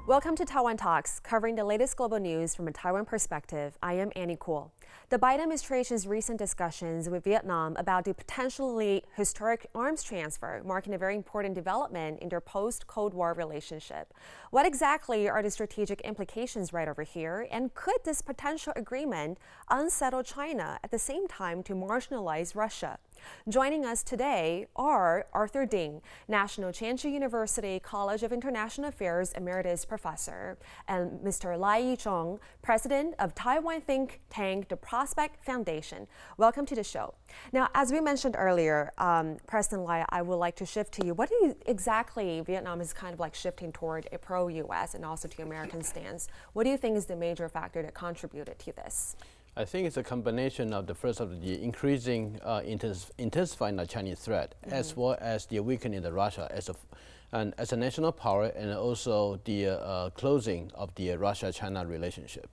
Welcome to Taiwan Talks, covering the latest global news from a Taiwan perspective. I am Annie Kuhl. The Biden administration's recent discussions with Vietnam about the potentially historic arms transfer marking a very important development in their post-Cold War relationship. What exactly are the strategic implications right over here? And could this potential agreement unsettle China at the same time to marginalize Russia? Joining us today are Arthur Ding, National Chengchi University College of International Affairs Emeritus Professor, and Mr. Lai I Chung, President of Taiwan think tank the Prospect Foundation. Welcome to the show. Now, as we mentioned earlier, President Lai, I would like to shift to you. What do you exactly, Vietnam is kind of like shifting toward a pro-U.S. and also to American stance. What do you think is the major factor that contributed to this? I think it's a combination of the first of the increasing, intensifying the Chinese threat, as well as the weakening of Russia as a national power, and also the closing of the Russia-China relationship.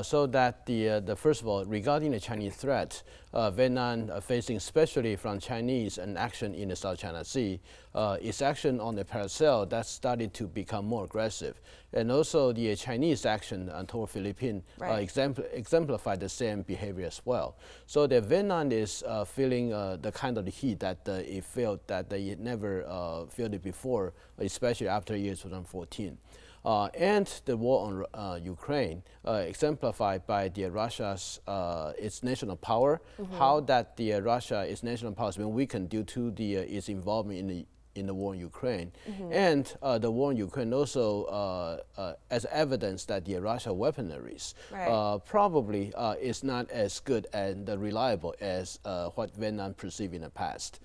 So that the first of all, regarding the Chinese threat, Vietnam facing especially from Chinese and action in the South China Sea, its action on the paracel that started to become more aggressive, and also the Chinese action toward Philippines exemplified the same behavior as well. So the Vietnam is feeling the kind of the heat that it felt that they never felt it before, especially after year 2014. And the war on Ukraine, exemplified by the Russia's its national power, how that the Russia its national power has been weakened due to its involvement in the war in Ukraine, and the war in Ukraine also as evidence that the Russia weaponaries probably is not as good and reliable as what Vietnam perceived in the past.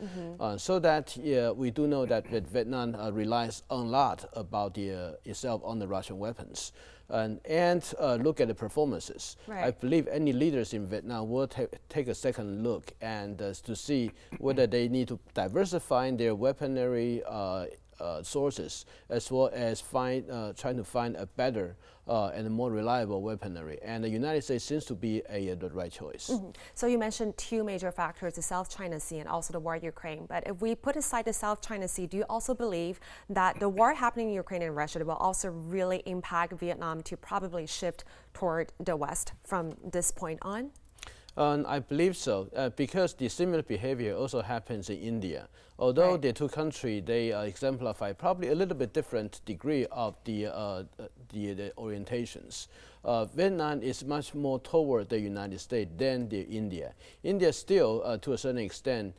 So that we do know that Vietnam relies a lot about itself on the Russian weapons. And look at the performances. I believe any leaders in Vietnam will take a second look and to see whether they need to diversify their weaponry sources, as well as trying to find a better and a more reliable weaponry. And the United States seems to be the right choice. So you mentioned two major factors, the South China Sea and also the war in Ukraine. But if we put aside the South China Sea, do you also believe that the war happening in Ukraine and Russia will also really impact Vietnam to probably shift toward the West from this point on? I believe so, because the similar behavior also happens in India. Although the two countries, they exemplify probably a little bit different degree of the orientations. Vietnam is much more toward the United States than India. India still, to a certain extent,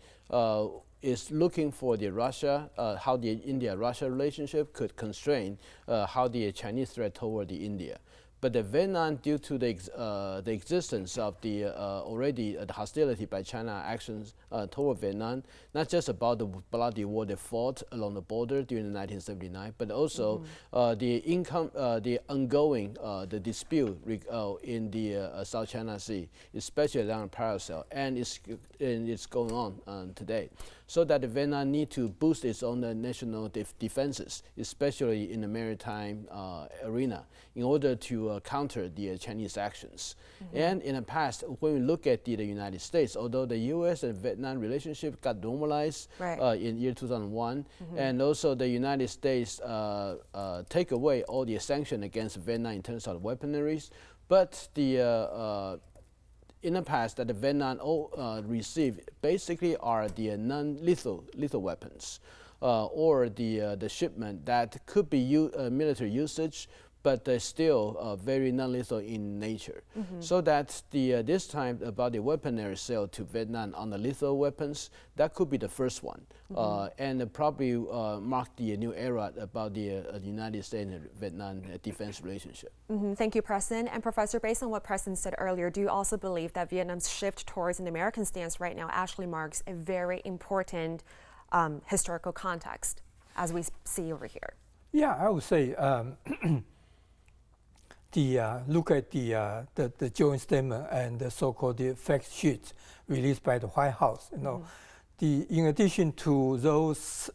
is looking for the Russia, how the India-Russia relationship could constrain how the Chinese threat toward the India. But the Vietnam, due to the existence of the already the hostility by China actions toward Vietnam, not just about the bloody war they fought along the border during 1979, but also the ongoing the dispute in the South China Sea, especially along the paracel, and it's going on today. So that the Vietnam need to boost its own national defenses, especially in the maritime arena, in order to counter the Chinese actions. And in the past, when we look at the United States, although the U.S. and Vietnam relationship got normalized in year 2001, and also the United States take away all the sanctions against Vietnam in terms of weaponaries, but in the past that the Vietnam received basically are the non-lethal weapons, or the shipment that could be military usage, but they're still very non-lethal in nature. So that this time about the weaponry sale to Vietnam on the lethal weapons, that could be the first one, and probably mark the new era about the United States and Vietnam defense relationship. Thank you, President. And Professor, based on what President said earlier, do you also believe that Vietnam's shift towards an American stance right now actually marks a very important historical context, as we see over here? Yeah, I would say look at the joint statement and the so-called fact sheet released by the White House. You know, in addition to those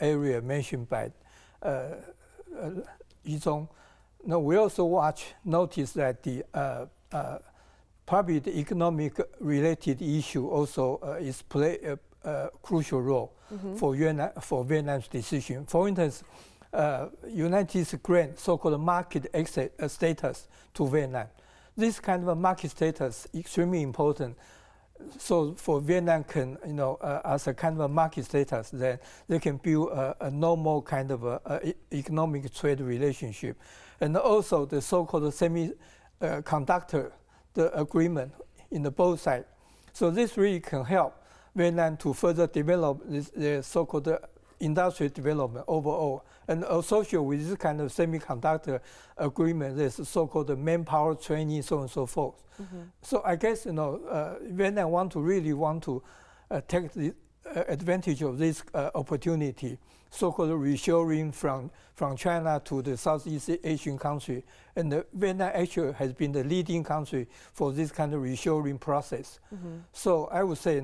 area mentioned by I Chung, we also notice that probably the economic related issue also is play a crucial role for Vietnam's decision. For instance, United States grant so-called market access status to Vietnam. This kind of a market status is extremely important. So for Vietnam can, as a kind of a market status, then they can build a normal kind of economic trade relationship. And also the so-called semiconductor, the agreement in the both sides. So this really can help Vietnam to further develop the so-called industrial development overall. And associated with this kind of semiconductor agreement, there's so-called manpower training, so on and so forth. So I guess Vietnam really want to take the advantage of this opportunity, so-called reshoring from China to the Southeast Asian country. And Vietnam actually has been the leading country for this kind of reshoring process. So I would say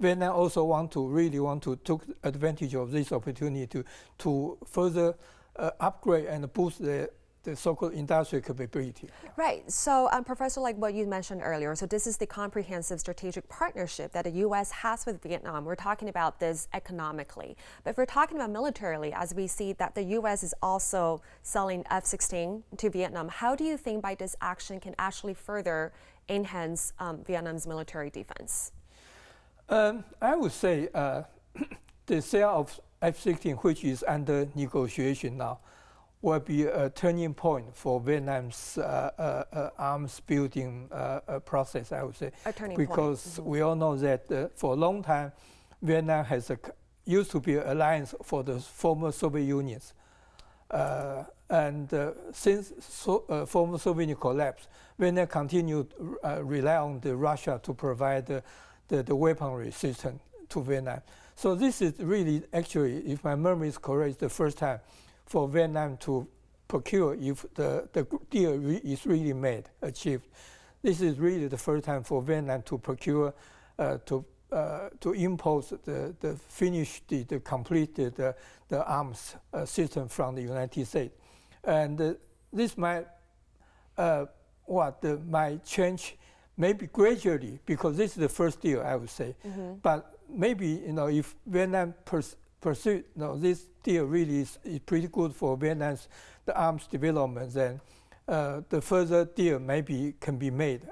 Vietnam also really want to take advantage of this opportunity to further upgrade and boost the so-called industrial capability. Right. So, Professor, like what you mentioned earlier, so this is the comprehensive strategic partnership that the U.S. has with Vietnam. We're talking about this economically. But if we're talking about militarily, as we see that the U.S. is also selling F-16 to Vietnam, how do you think by this action can actually further enhance Vietnam's military defense? I would say the sale of F-16, which is under negotiation now, will be a turning point for Vietnam's arms building process, I would say. A turning point. Because we all know that for a long time, Vietnam used to be an alliance for the former Soviet Union. Since former Soviet Union collapsed, Vietnam continued to rely on Russia to provide the weaponry system to Vietnam. So this is really, actually, if my memory is correct, the first time for Vietnam to procure if the deal is really achieved. This is really the first time for Vietnam to procure, to impose the completed the arms system from the United States. And this might change maybe gradually, because this is the first deal, I would say. But maybe if Vietnam pursue this deal really is pretty good for Vietnam's the arms development, then the further deal maybe can be made.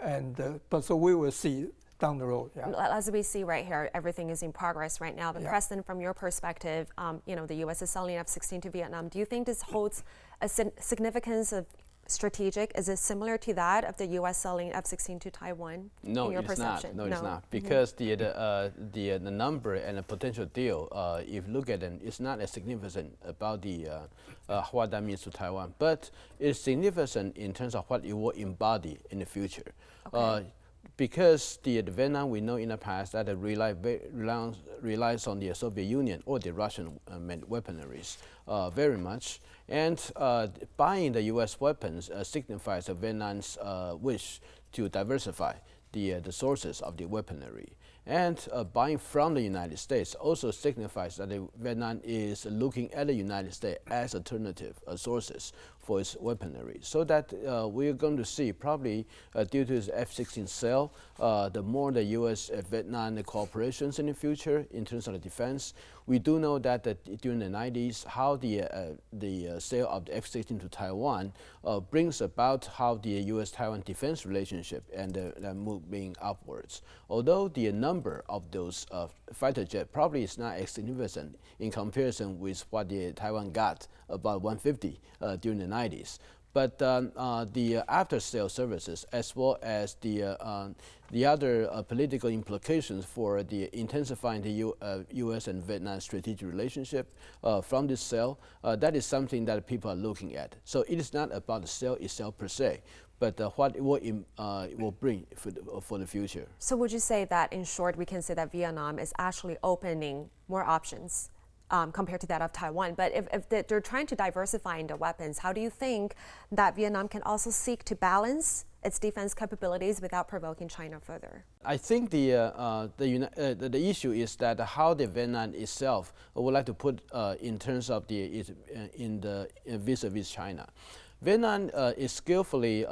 But so we will see down the road. Yeah. As we see right here, everything is in progress right now. But Preston, from your perspective, the U.S. is selling F-16 to Vietnam. Do you think this holds a significance of strategic? Is it similar to that of the U.S. selling F-16 to Taiwan? No, in your it's perception? not. No, it's not. Because the number and the potential deal, if you look at them, it's not as significant about the what that means to Taiwan. But it's significant in terms of what it will embody in the future. Okay. Because the Vietnam, we know in the past that it relies on the Soviet Union or the Russian weaponries very much. And buying the U.S. weapons signifies Vietnam's wish to diversify the sources of the weaponry. And buying from the United States also signifies that Vietnam is looking at the United States as alternative sources for its weaponry. So that we're going to see probably due to this F-16 sale, the more the U.S.-Vietnam cooperations in the future in terms of the defense. We do know that during the 90s, how the sale of the F-16 to Taiwan brings about how the U.S.-Taiwan defense relationship and moving upwards. Although the number of those fighter jets probably is not as significant in comparison with what the Taiwan got, about 150 during the 90s. But the after-sale services, as well as the other political implications for the intensifying the U.S. and Vietnam strategic relationship from this sale, that is something that people are looking at. So it is not about the sale itself per se, but what it will bring for the future. So would you say that, in short, we can say that Vietnam is actually opening more options compared to that of Taiwan? But if they're trying to diversify into weapons, how do you think that Vietnam can also seek to balance its defense capabilities without provoking China further? I think the issue is that how the Vietnam itself would like to put in terms of vis-a-vis China. Vietnam is skillfully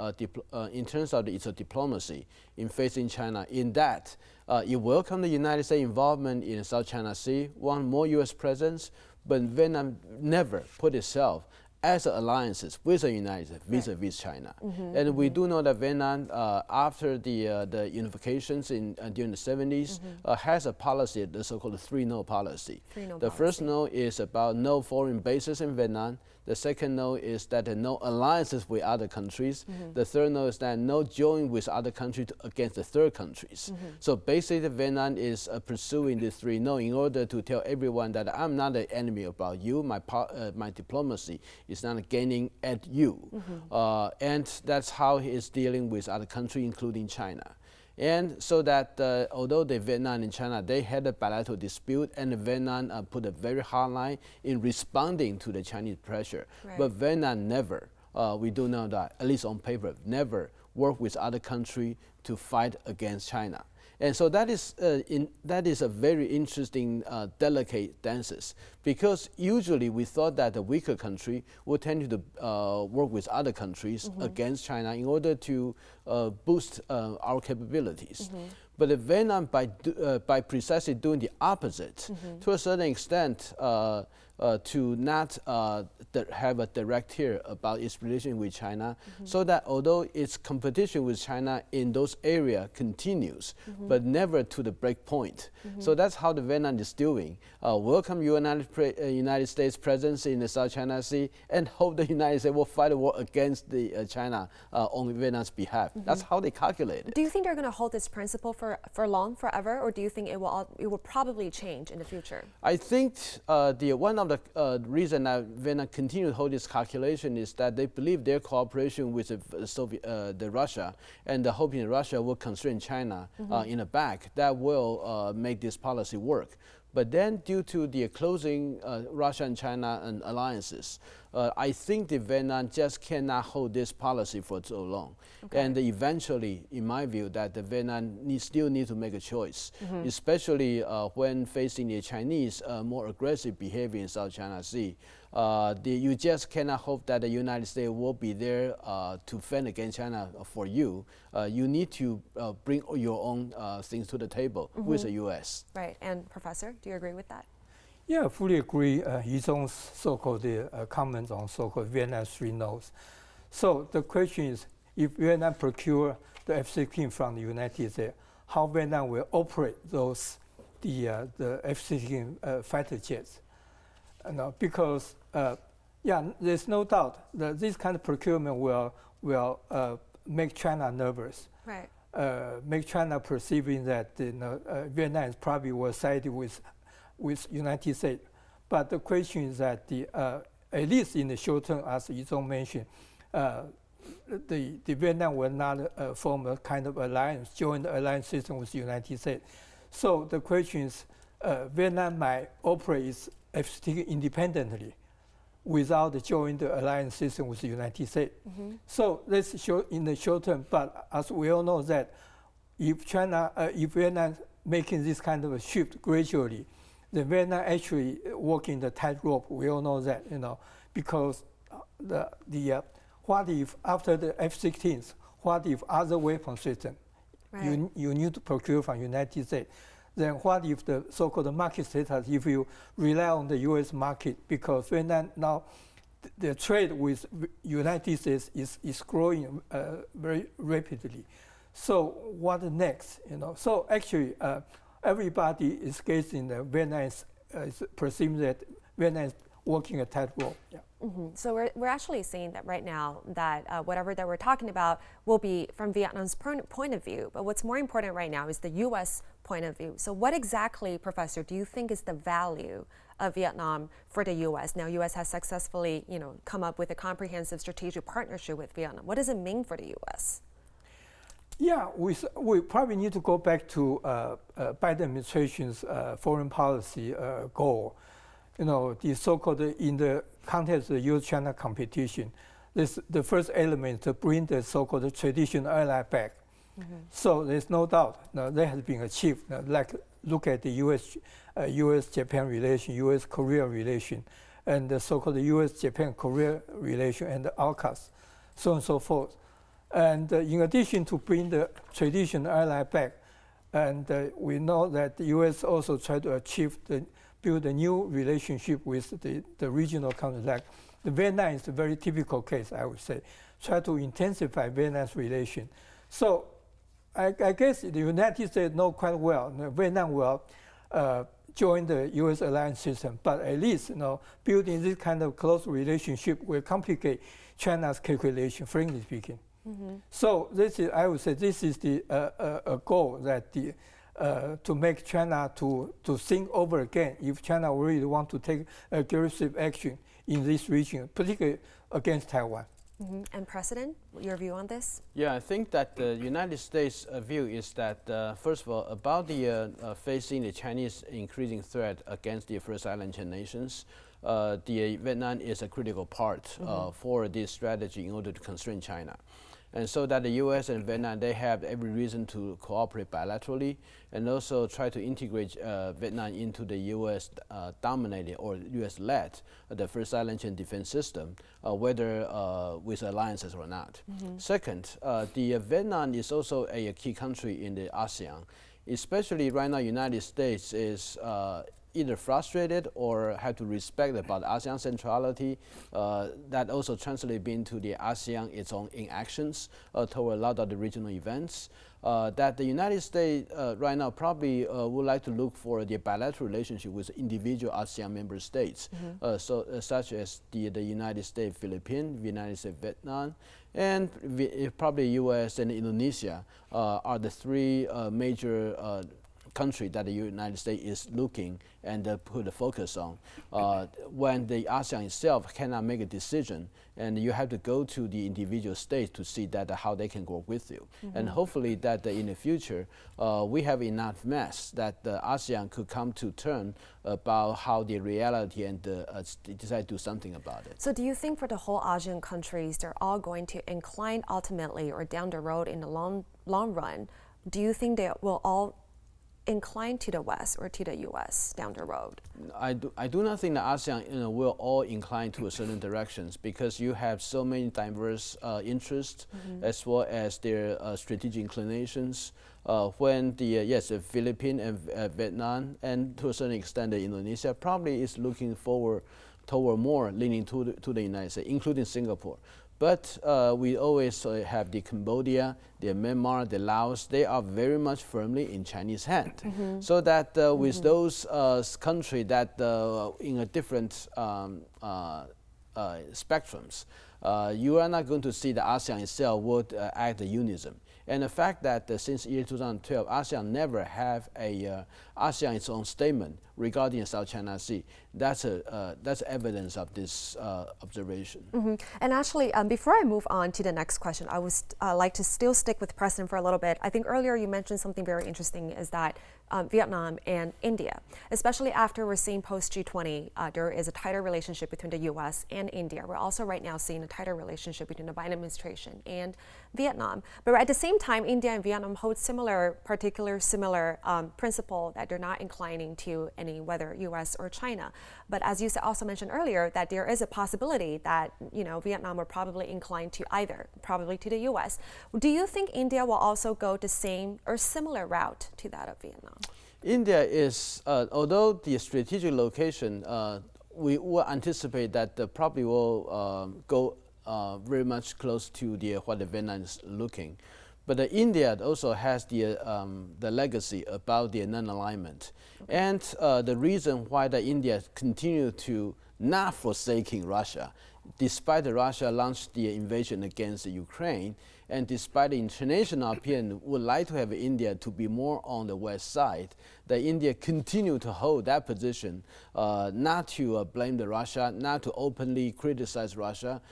in terms of its diplomacy in facing China, in that it welcomed the United States involvement in South China Sea, want more U.S. presence, but Vietnam never put itself as alliances with the United States vis-a-vis China. And we do know that Vietnam, after the unifications during the 70s, has a policy, the so-called 3-no policy. The first no is about no foreign bases in Vietnam. The second no is that no alliances with other countries. The third no is that no join with other countries against the third countries. So basically, Vietnam is pursuing the 3-no in order to tell everyone that I'm not an enemy about you. My diplomacy is not gaining at you. And that's how he is dealing with other countries, including China. And so that although Vietnam and China, they had a bilateral dispute, and Vietnam put a very hard line in responding to the Chinese pressure. But Vietnam never, we do know that, at least on paper, never worked with other countries to fight against China. And so that is a very interesting, delicate dances, because usually we thought that the weaker country would tend to work with other countries against China in order to boost our capabilities. But Vietnam, by precisely doing the opposite, to a certain extent, to not have a direct here about its relation with China, so that although its competition with China in those areas continues, but never to the break point. So that's how the Vietnam is doing. Welcome United States presence in the South China Sea, and hope the United States will fight a war against the China on Vietnam's behalf. That's how they calculate it. Do you think they're going to hold this principle for long, forever, or do you think it will probably change in the future? I think one of the reason that Vietnam continue to hold this calculation is that they believe their cooperation with the Russia, and the hoping Russia will constrain China in the back, that will make this policy work. But then, due to the closing Russia and China and alliances, I think the Vietnam just cannot hold this policy for so long. And eventually, in my view, that the Vietnam still need to make a choice, especially when facing the Chinese more aggressive behavior in South China Sea. You just cannot hope that the United States will be there to fend against China for you. You need to bring your own things to the table with the U.S. Right. And Professor, do you agree with that? Yeah, I fully agree. His own so-called comments on so-called Vietnam 3-nos. So the question is, if Vietnam procure the F-16 from the United States, how Vietnam will operate the F-16 fighter jets? Because there's no doubt that this kind of procurement will make China nervous. Right. Make China perceiving that Vietnam probably will side with United States. But the question is that at least in the short term, as Yi Chung mentioned, the Vietnam will not form a kind of alliance, join the alliance system with the United States. So the question is, Vietnam might operate its F-16 independently without joining the alliance system with the United States. So that's in the short term. But as we all know that if Vietnam making this kind of a shift gradually, then Vietnam actually walking the tightrope. We all know that, because what if after the F-16s, what if other weapon system you need to procure from United States? Then what if the so-called market status, if you rely on the U.S. market, because Vietnam now, the trade with United States is growing very rapidly. So what next? So actually, everybody is guessing that Vietnam is perceiving that Vietnam is walking a tightrope. Yeah. So we're actually seeing that right now, that whatever that we're talking about will be from Vietnam's point of view. But what's more important right now is the U.S. point of view. So what exactly, Professor, do you think is the value of Vietnam for the U.S.? Now, U.S. has successfully, come up with a comprehensive strategic partnership with Vietnam. What does it mean for the U.S.? Yeah, we probably need to go back to Biden administration's foreign policy goal. The so-called, in the context of the U.S.-China competition, the first element to bring the so-called traditional ally back. So there's no doubt that has been achieved. Like look at the U.S.-Japan relation, U.S.-Korea relation, and the so-called U.S.-Japan-Korea relation, and the AUKUS, so on and so forth. And in addition to bring the traditional ally back, and we know that the U.S. also tried to achieve the build a new relationship with the regional countries. Like the Vietnam is a very typical case, I would say. Try to intensify Vietnam's relation. So I guess the United States know quite well Vietnam will join the U.S. alliance system, but at least building this kind of close relationship will complicate China's calculation, frankly speaking. So this is, I would say, this is the a goal that to make China to think over again if China really want to take aggressive action in this region, particularly against Taiwan. And President, your view on this? Yeah, I think that the United States' view is that, first of all, about the facing the Chinese increasing threat against the First Island Chain nations, the Vietnam is a critical part for this strategy in order to constrain China. And so that the U.S. and Vietnam, they have every reason to cooperate bilaterally and also try to integrate Vietnam into the U.S. Dominated or U.S.-led the First Island Chain defense system, whether with alliances or not. Second, the Vietnam is also a key country in the ASEAN. Especially right now, United States is either frustrated or have to respect about ASEAN centrality. That also translates into the ASEAN its own inactions toward a lot of the regional events. That the United States right now probably would like to look for the bilateral relationship with individual ASEAN member states, such as the United States, Philippines, United States, Vietnam, and probably U.S. and Indonesia are the three major country that the United States is looking and put a focus on. When the ASEAN itself cannot make a decision, and you have to go to the individual states to see that how they can work with you. And hopefully that in the future, we have enough mass that the ASEAN could come to terms about how the reality and decide to do something about it. So do you think for the whole ASEAN countries, they're all going to incline ultimately or down the road in the long run? Do you think they will all incline to the West or to the U.S. down the road? I do not think the ASEAN will all incline to a certain directions because you have so many diverse interests as well as their strategic inclinations. When the Philippines and Vietnam and to a certain extent the Indonesia probably is looking forward toward more leaning to the United States, including Singapore. But we always have the Cambodia, the Myanmar, the Laos. They are very much firmly in Chinese hand. So that with those countries that in a different spectrums, you are not going to see the ASEAN itself would act in unison. And the fact that since year 2012, ASEAN never have a ASEAN its own statement regarding the South China Sea, that's evidence of this observation. And actually, before I move on to the next question, I would like to still stick with President for a little bit. I think earlier you mentioned something very interesting is that Vietnam and India, especially after we're seeing post G20, there is a tighter relationship between the U.S. and India. We're also right now seeing a tighter relationship between the Biden administration and Vietnam. But at the same time, India and Vietnam hold similar principle that they're not inclining to any whether U.S. or China. But as you also mentioned earlier, that there is a possibility that Vietnam will probably incline to either, probably to the U.S. Do you think India will also go the same or similar route to that of Vietnam? India is, although the strategic location, we will anticipate that probably will go very much close to what the Vietnam is looking. But India also has the legacy about the non-alignment. And the reason why India continue to not forsaking Russia, despite Russia launched the invasion against Ukraine, and despite the international opinion would like to have India to be more on the west side, that India continue to hold that position, not to blame Russia, not to openly criticize Russia,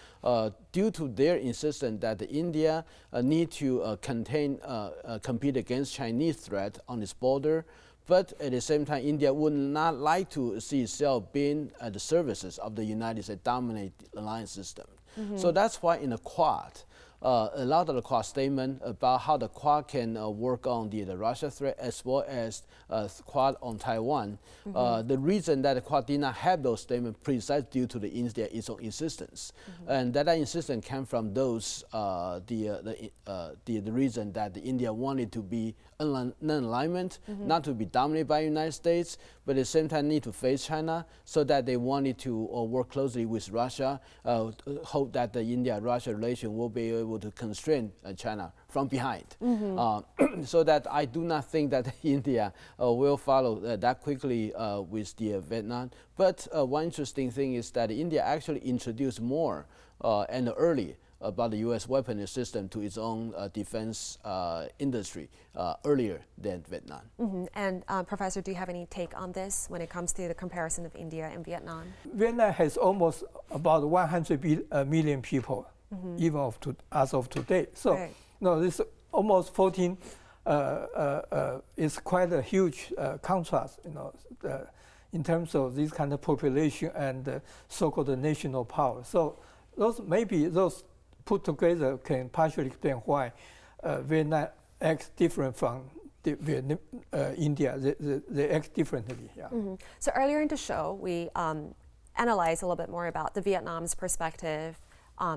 due to their insistence that India need to compete against Chinese threat on its border. But at the same time, India would not like to see itself being at the services of the United States dominant alliance system. So that's why in the Quad, a lot of the Quad statement about how the Quad can work on the Russia threat as well as Quad on Taiwan. The reason that the Quad did not have those statements precisely due to the India its own insistence, and that insistence came from those the reason that the India wanted to be non-alignment, not to be dominated by the United States, but at the same time need to face China, so that they wanted to work closely with Russia, hope that the India-Russia relation will be able to constrain China from behind. So that I do not think that India will follow that quickly with the Vietnam. But one interesting thing is that India actually introduced more and early about the U.S. weapons system to its own defense industry earlier than Vietnam. And Professor, do you have any take on this when it comes to the comparison of India and Vietnam? Vietnam has almost about 100 million people, even as of today. So, right. no, this almost 14 is quite a huge contrast, in terms of this kind of population and so-called national power. So, those put together can partially explain why Vietnam acts different from India. They act differently. Yeah. So earlier in the show, we analyzed a little bit more about the Vietnam's perspective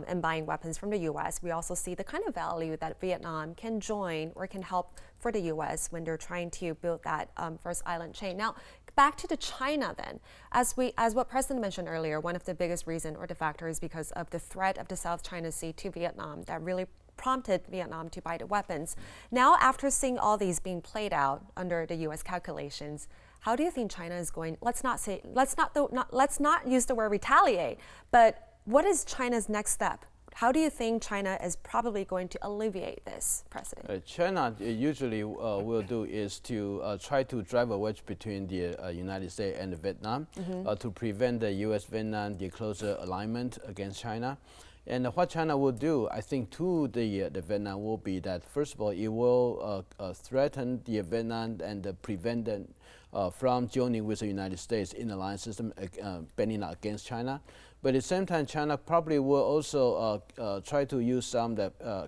in buying weapons from the U.S. We also see the kind of value that Vietnam can join or can help for the U.S. when they're trying to build that first island chain. Now, back to China then. As what President mentioned earlier, one of the biggest reason or the factors because of the threat of the South China Sea to Vietnam that really prompted Vietnam to buy the weapons. Now, after seeing all these being played out under the U.S. calculations, how do you think China is going? Let's not use the word retaliate, but what is China's next step? How do you think China is probably going to alleviate this precedent? China usually will do is to try to drive a wedge between the United States and Vietnam to prevent the U.S.-Vietnam the closer alignment against China. And what China will do, I think, to the Vietnam will be that, first of all, it will threaten the Vietnam and prevent them from joining with the United States in the alliance system, bending against China. But at the same time, China probably will also try to use some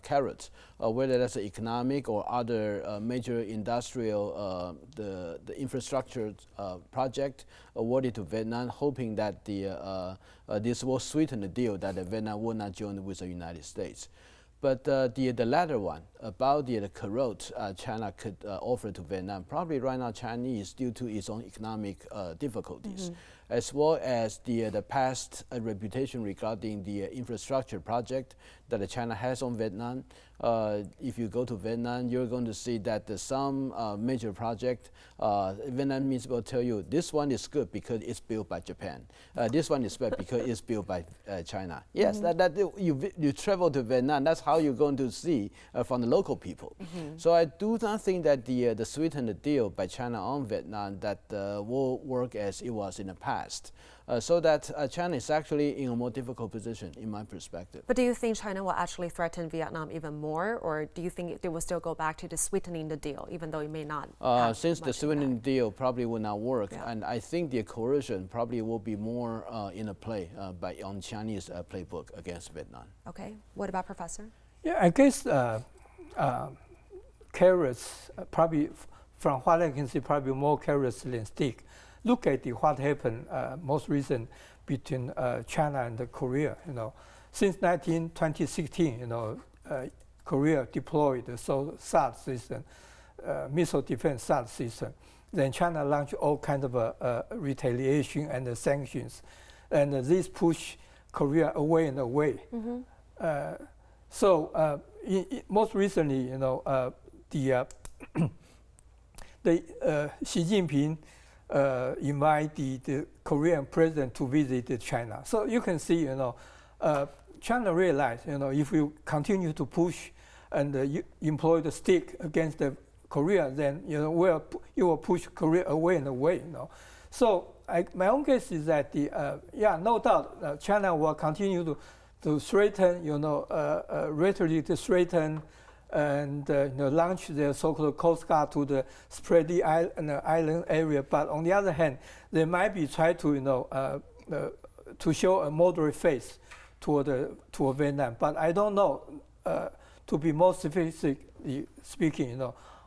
carrots, whether that's economic or other major industrial, the infrastructure project awarded to Vietnam, hoping that this will sweeten the deal that Vietnam will not join with the United States. But the latter one, about the carrot China could offer to Vietnam, probably right now Chinese, due to its own economic difficulties, as well as the past reputation regarding the infrastructure project that China has on Vietnam. If you go to Vietnam, you're going to see that some major project, Vietnamese will tell you, this one is good because it's built by Japan. This one is bad because it's built by China. Yes, you travel to Vietnam, that's how you're going to see from the local people. So I do not think that the sweetened deal by China on Vietnam that will work as it was in the past. So that China is actually in a more difficult position, in my perspective. But do you think China will actually threaten Vietnam even more, or do you think they will still go back to the sweetening the deal, even though it may not? Since the sweetening deal probably will not work, and I think the coercion probably will be more in a play on Chinese playbook against Vietnam. Okay. What about Professor? Yeah, I guess carrots probably, from what I can see, probably more carrots than stick. Look at what happened most recent between China and Korea. Since 2016, Korea deployed the SAD system, missile defense SAD system. Then China launched all kinds of retaliation and sanctions, and this pushed Korea away and away. So most recently, Xi Jinping invite the Korean president to visit China. So you can see, China realized, if we continue to push and employ the stick against Korea, then you will push Korea away and away. So my own guess is that no doubt China will continue to threaten, rhetoric to threaten, and launch their so-called Coast Guard to spread the island area. But on the other hand, they might be trying to to show a moderate face toward Vietnam. But I don't know to be more specifically speaking,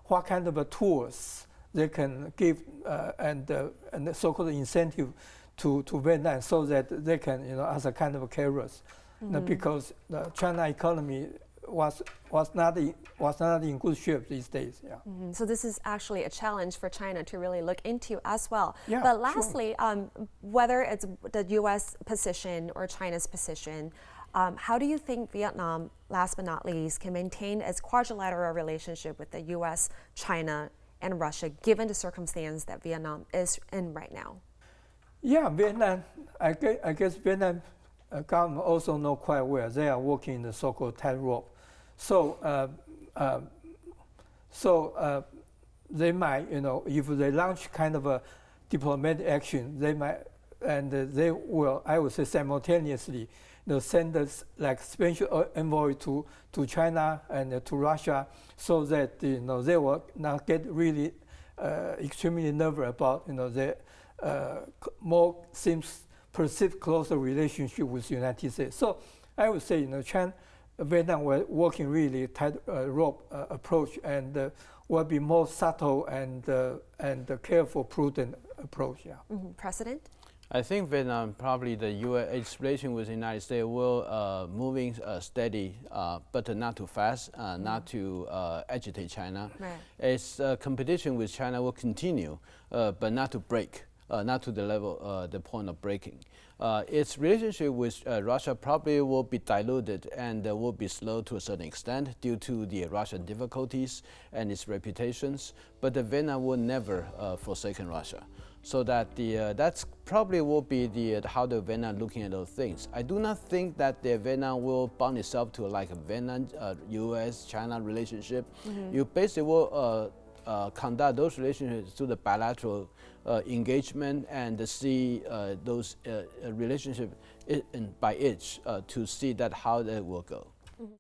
what kind of tools they can give and the so-called incentive to Vietnam so that they can, as a kind of carrots, because the China economy was not in good shape these days. Yeah. So this is actually a challenge for China to really look into as well. Yeah, but lastly, whether it's the U.S. position or China's position, how do you think Vietnam, last but not least, can maintain its quadrilateral relationship with the U.S., China, and Russia, given the circumstance that Vietnam is in right now? Yeah, Vietnam, I guess Vietnam government also know quite well. They are working in the so-called tightrope. So they might, if they launch kind of a diplomatic action, they might, and they will, I would say, simultaneously, send us like special envoy to China and to Russia, so that they will not get really extremely nervous about the more seems perceived closer relationship with the United States. So I would say China, Vietnam were working really tight rope approach, and will be more subtle and careful, prudent approach. Yeah. Precedent? I think Vietnam, probably the U.S. relation with the United States will moving steady, but not too fast, not to agitate China. Right. Its competition with China will continue, but not to break, not to the level, the point of breaking. Its relationship with Russia probably will be diluted and will be slow to a certain extent due to the Russian difficulties and its reputations, but the Vietnam will never forsake Russia. So that that's probably will be how the Vietnam looking at those things. I do not think that the Vietnam will bound itself to like a Vietnam, U.S.-China relationship. You basically will conduct those relationships through the bilateral engagement and see those relationships by each to see that how they will go.